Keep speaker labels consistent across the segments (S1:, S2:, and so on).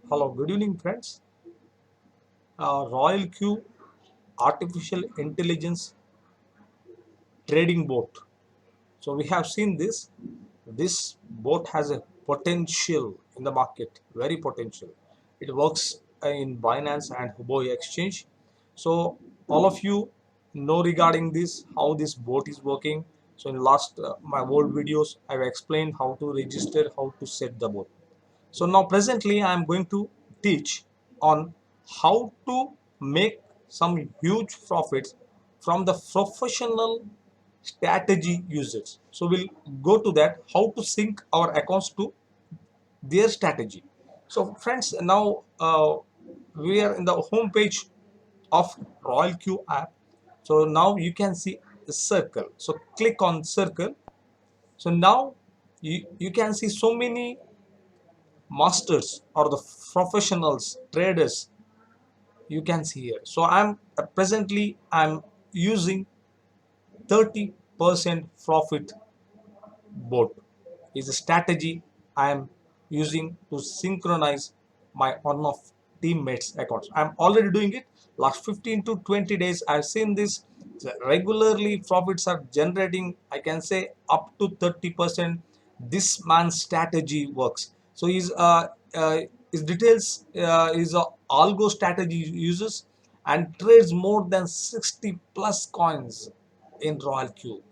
S1: Hello, good evening, friends. Royal Q Artificial Intelligence Trading Bot. So we have seen this. This bot has a potential in the market, very potential. It works in Binance and Huobi Exchange. So all of you know regarding this, how this bot is working. So in last my old videos, I've explained how to register, how to set the bot. So now presently I am going to teach on how to make some huge profits from the professional strategy users. So we'll go to that, how to sync our accounts to their strategy. So friends, now we are in the home page of Royal Q app. So now you can see a circle. So click on circle. So now you can see so many masters or the professionals traders you can see here. So I'm using 30% profit bot is a strategy I am using to synchronize my on of teammates accounts. I'm already doing it last 15 to 20 days. I've seen this regularly. Profits are generating, I can say, up to 30%. This man's strategy works. So his details is a algo strategy uses and trades more than 60 plus coins in Royal Q.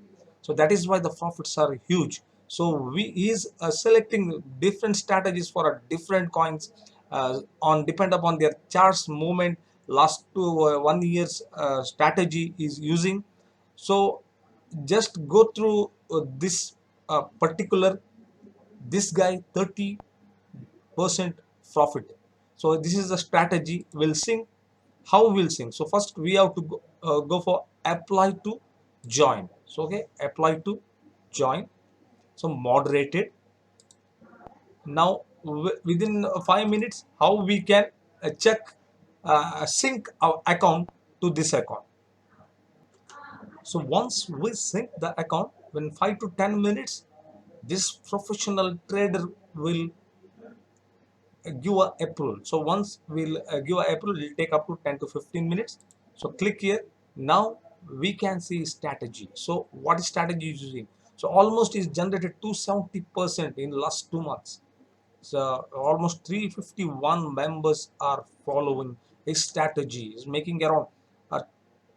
S1: So that is why the profits are huge. So we is selecting different strategies for a different coins on depend upon their charts movement. Last to 1 year's strategy is using. So just go through this particular, this guy 30% profit. So this is the strategy we'll sing. How we'll sing? So first we have to go for apply to join. So okay, apply to join. So moderated. Now within 5 minutes, how we can check sync our account to this account. So once we sync the account, within 5 to 10 minutes, this professional trader will give a approval. So once we'll give a approval, it will take up to 10 to 15 minutes. So click here. Now we can see strategy. So what strategy is using? So almost is generated 270% in last 2 months. So almost 351 members are following his strategy. Is making around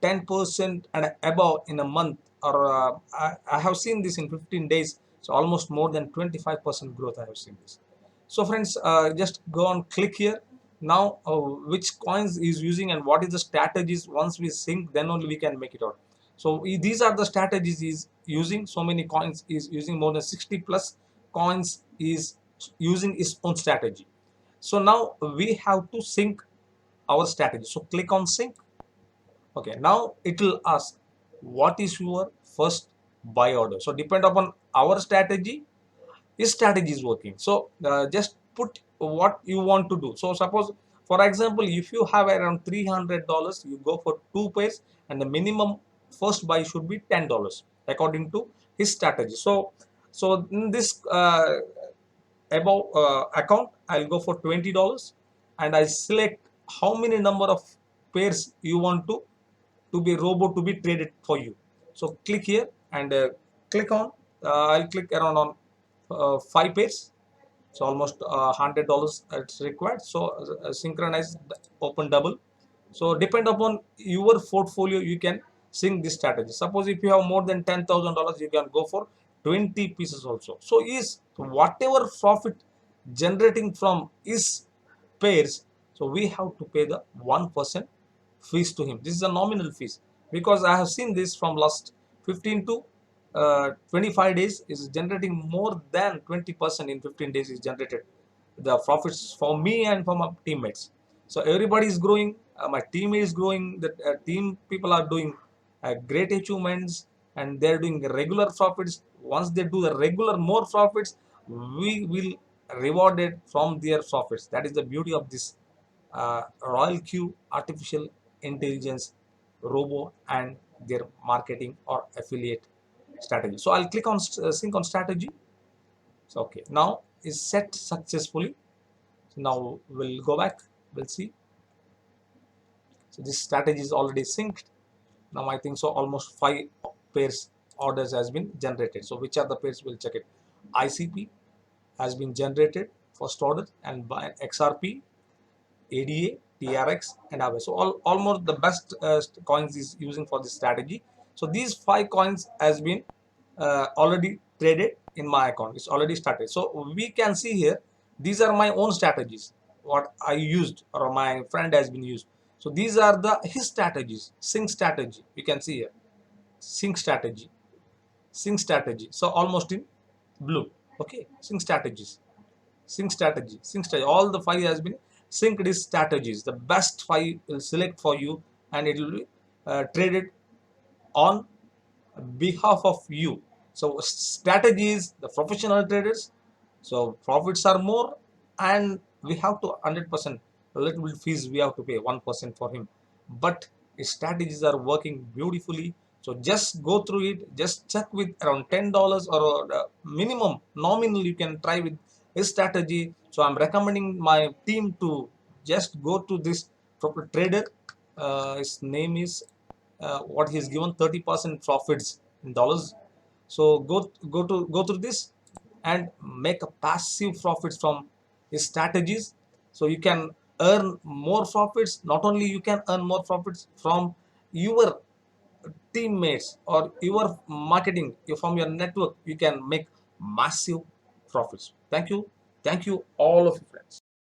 S1: 10% and above in a month. Or I have seen this in 15 days. So almost more than 25% growth I have seen this. So friends, just go on click here. Now which coins is using and what is the strategies. Once we sync, then only we can make it out. So these are the strategies is using. So many coins is using, more than 60 plus coins is using its own strategy. So now we have to sync our strategy. So click on sync. Okay, now it will ask what is your first buy order. So depend upon our strategy, his strategy is working. So just put what you want to do. So suppose, for example, if you have around $300, you go for 2 pairs and the minimum first buy should be $10 according to his strategy. So in this above account, I'll go for $20 and I select how many number of pairs you want to be robot to be traded for you. So click here and click on I'll click around on 5 pairs. So almost $100 it's required. So synchronize open double. So depend upon your portfolio, you can sync this strategy. Suppose if you have more than $10,000, you can go for 20 pieces also. So is whatever profit generating from is pairs, so we have to pay the 1% fees to him. This is a nominal fees, because I have seen this from last 15 to 25 days is generating more than 20% in 15 days is generated the profits for me and for my teammates. So everybody is growing, my team is growing, the team people are doing great achievements and they're doing regular profits. Once they do the regular more profits, we will reward it from their profits. That is the beauty of this Royal Q artificial intelligence robo and their marketing or affiliate strategy. So I'll click on sync on strategy. So okay, now is set successfully. Now we'll go back, we'll see. So this strategy is already synced. Now I think so almost 5 pairs orders has been generated. So which are the pairs, we'll check it. ICP has been generated, first order, and by XRP, ADA, TRX, and others. So almost the best coins is using for this strategy. So these 5 coins has been already traded in my account. It's already started. So we can see here, these are my own strategies, what I used or my friend has been used. So these are the his strategies, sync strategy. You can see here, sync strategy, sync strategy. So almost in blue. Okay, sync strategies, sync strategy, sync strategy. All the 5 has been synced is strategies. The best 5 will select for you, and it will be traded on behalf of you. So strategies, the professional traders, so profits are more, and we have to 100% a little bit fees we have to pay 1% for him, but his strategies are working beautifully. So just go through it, just check with around $10 or minimum nominal you can try with his strategy. So I'm recommending my team to just go to this proper trader. His name is what he's given 30% profits in dollars. So go through this and make a passive profits from his strategies. So you can earn more profits. Not only you can earn more profits from your teammates or your marketing, from your network, you can make massive profits. Thank you all of you friends.